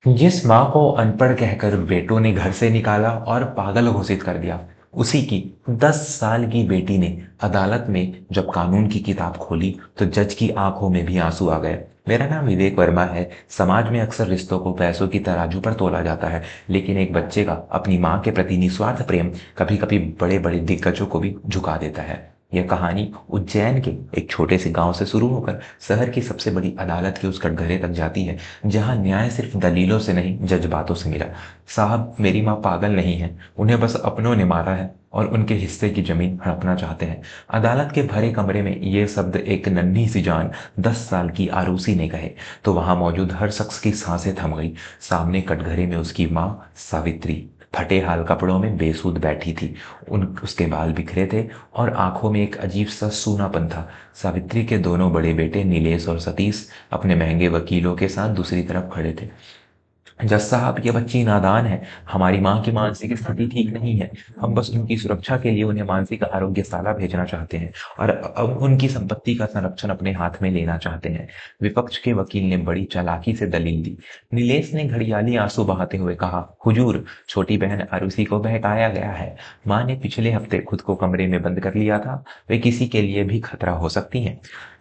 जिस माँ को अनपढ़ कहकर बेटों ने घर से निकाला और पागल घोषित कर दिया, उसी की 10 साल की बेटी ने अदालत में जब कानून की किताब खोली तो जज की आंखों में भी आंसू आ गए। मेरा नाम विवेक वर्मा है। समाज में अक्सर रिश्तों को पैसों की तराजू पर तोला जाता है, लेकिन एक बच्चे का अपनी माँ के प्रति निस्वार्थ प्रेम कभी कभी बड़े बड़े दिग्गजों को भी झुका देता है। यह कहानी उज्जैन के एक छोटे से गांव से शुरू होकर शहर की सबसे बड़ी अदालत के उस कटघरे तक जाती है, जहां न्याय सिर्फ दलीलों से नहीं, जज्बातों से मिला। साहब, मेरी माँ पागल नहीं है, उन्हें बस अपनों ने मारा है और उनके हिस्से की जमीन हड़पना चाहते हैं। अदालत के भरे कमरे में ये शब्द एक नन्ही सी जान 10 साल की आरूसी ने कहे तो वहां मौजूद हर शख्स की सांसें थम गई। सामने कटघरे में उसकी माँ सावित्री फटे हाल कपड़ों में बेसुध बैठी थी। उसके बाल बिखरे थे और आंखों में एक अजीब सा सूनापन था। सावित्री के दोनों बड़े बेटे नीलेश और सतीश अपने महंगे वकीलों के साथ दूसरी तरफ खड़े थे। जज साहब, ये बच्ची नादान है। हमारी माँ की मानसिक स्थिति ठीक नहीं है। हम बस उनकी सुरक्षा के लिए उन्हें मानसिक आरोग्यशाला भेजना चाहते हैं और अब उनकी संपत्ति का संरक्षण अपने हाथ में लेना चाहते हैं। विपक्ष के वकील ने बड़ी चालाकी से दलील दी। नीलेश ने घड़ियाली आंसू बहाते हुए कहा, हुजूर, छोटी बहन अरुषि को बहकाया गया है। माँ ने पिछले हफ्ते खुद को कमरे में बंद कर लिया था। वे किसी के लिए भी खतरा हो सकती हैं।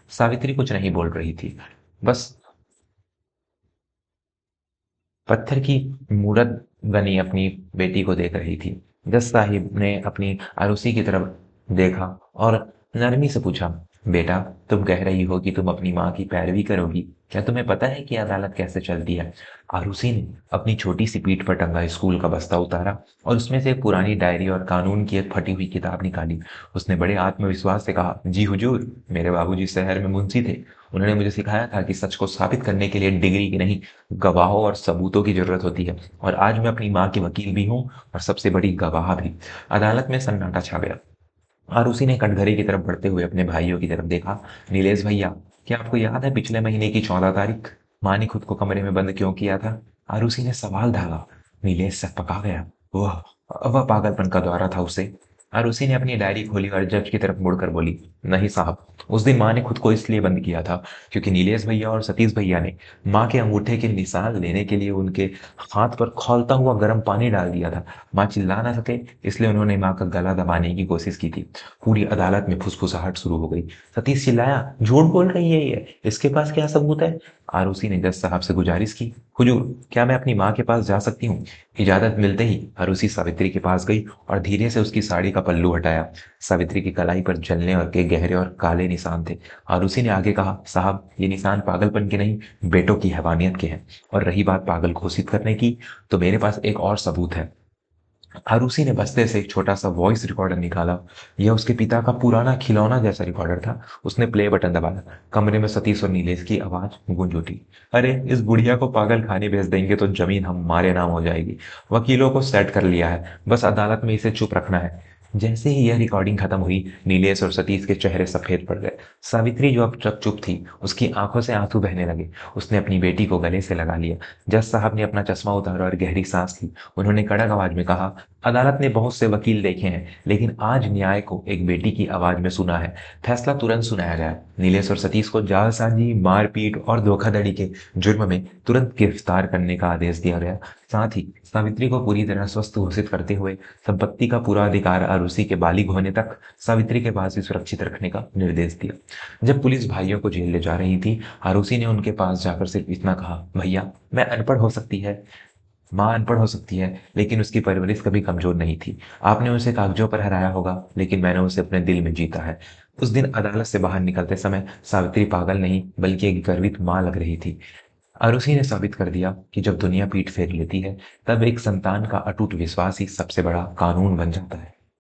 सावित्री कुछ नहीं बोल रही थी, बस पत्थर की मूरत बनी अपनी बेटी को देख रही थी। जज साहिब ने अपनी अरुषि की तरफ देखा और नरमी से पूछा, बेटा, तुम कह रही हो कि तुम अपनी माँ की पैरवी करोगी। क्या तुम्हें पता है कि अदालत कैसे चलती है? आरुषि ने अपनी छोटी सी पीठ पर टंगा स्कूल का बस्ता उतारा और उसमें से एक पुरानी डायरी और कानून की एक फटी हुई किताब निकाली। उसने बड़े आत्मविश्वास से कहा, जी हुजूर, मेरे बाबूजी शहर में मुंशी थे। उन्होंने मुझे सिखाया था कि सच को साबित करने के लिए डिग्री की नहीं, गवाहों और सबूतों की जरूरत होती है। और आज मैं अपनी माँ की वकील भी हूँ और सबसे बड़ी गवाह भी। अदालत में सन्नाटा छा गया और उसी ने कटघरे की तरफ बढ़ते हुए अपने भाइयों की तरफ देखा। नीलेश भैया, क्या आपको याद है पिछले महीने की 14 तारीख माँ ने खुद को कमरे में बंद क्यों किया था? आरुषि ने सवाल ढाला। नीलेश सकपका गया। वह पागलपन का दौरा था उसे। आरुषि ने अपनी डायरी खोली और जज की तरफ मुड़कर बोली, नहीं साहब, उस दिन माँ ने खुद को इसलिए बंद किया था क्योंकि नीलेश भैया और सतीश भैया ने माँ के अंगूठे के निशान लेने के लिए उनके हाथ पर खौलता हुआ गर्म पानी डाल दिया था। माँ चिल्ला ना सके, इसलिए उन्होंने माँ का गला दबाने की कोशिश की थी। पूरी अदालत में फुसफुसाहट शुरू हो गई। सतीश चिल्लाया, झूठ बोल रही है ये, इसके पास क्या सबूत है? आरुषि ने जज साहब से गुजारिश की, हुजूर, क्या मैं अपनी माँ के पास जा सकती हूँ? इजाजत मिलते ही आरुषि सावित्री के पास गई और धीरे से उसकी साड़ी का पल्लू हटाया। सावित्री की कलाई पर जलने और के गहरे और काले निशान थे। आरुषि ने आगे कहा, साहब, ये निशान पागलपन के नहीं, बेटों की हैवानियत के हैं। और रही बात पागल घोषित करने की, तो मेरे पास एक और सबूत है। आरुषि ने बस्ते से एक छोटा सा वॉइस रिकॉर्डर निकाला। यह उसके पिता का पुराना खिलौना जैसा रिकॉर्डर था। उसने प्ले बटन दबाया। कमरे में सतीश और नीलेश की आवाज गूंज उठी, अरे, इस बुढ़िया को पागल खाने भेज देंगे तो जमीन हमारे नाम हो जाएगी। वकीलों को सेट कर लिया है, बस अदालत में इसे चुप रखना है। जैसे ही यह रिकॉर्डिंग खत्म हुई, नीलेश और सतीश के चेहरे सफेद पड़ गए। सावित्री, जो अब तक चुप थी, उसकी आंखों से आंसू बहने लगे। उसने अपनी बेटी को गले से लगा लिया। जज साहब ने अपना चश्मा उतारा और गहरी सांस ली। उन्होंने कड़क आवाज में कहा, अदालत ने बहुत से वकील देखे हैं, लेकिन आज न्याय को एक बेटी की आवाज में सुना है। फैसला तुरंत सुनाया गया। नीलेश और सतीश को जालसाजी, मारपीट और धोखाधड़ी के जुर्म में तुरंत गिरफ्तार करने का आदेश दिया गया। साथ ही सावित्री को पूरी तरह स्वस्थ घोषित करते हुए संपत्ति का पूरा अधिकार आरुषि के बालिग होने तक सावित्री के पास ही सुरक्षित रखने का निर्देश दिया। जब पुलिस भाइयों को जेल ले जा रही थी, आरुषि ने उनके पास जाकर सिर्फ इतना कहा, भैया, मैं अनपढ़ हो सकती है, माँ अनपढ़ हो सकती है, लेकिन उसकी परवरिश कभी कमजोर नहीं थी। आपने उसे कागजों पर हराया होगा, लेकिन मैंने उसे अपने दिल में जीता है। उस दिन अदालत से बाहर निकलते समय सावित्री पागल नहीं, बल्कि एक गर्वित माँ लग रही थी। अरुषि ने साबित कर दिया कि जब दुनिया पीठ फेर लेती है, तब एक संतान का अटूट विश्वास ही सबसे बड़ा कानून बन जाता है।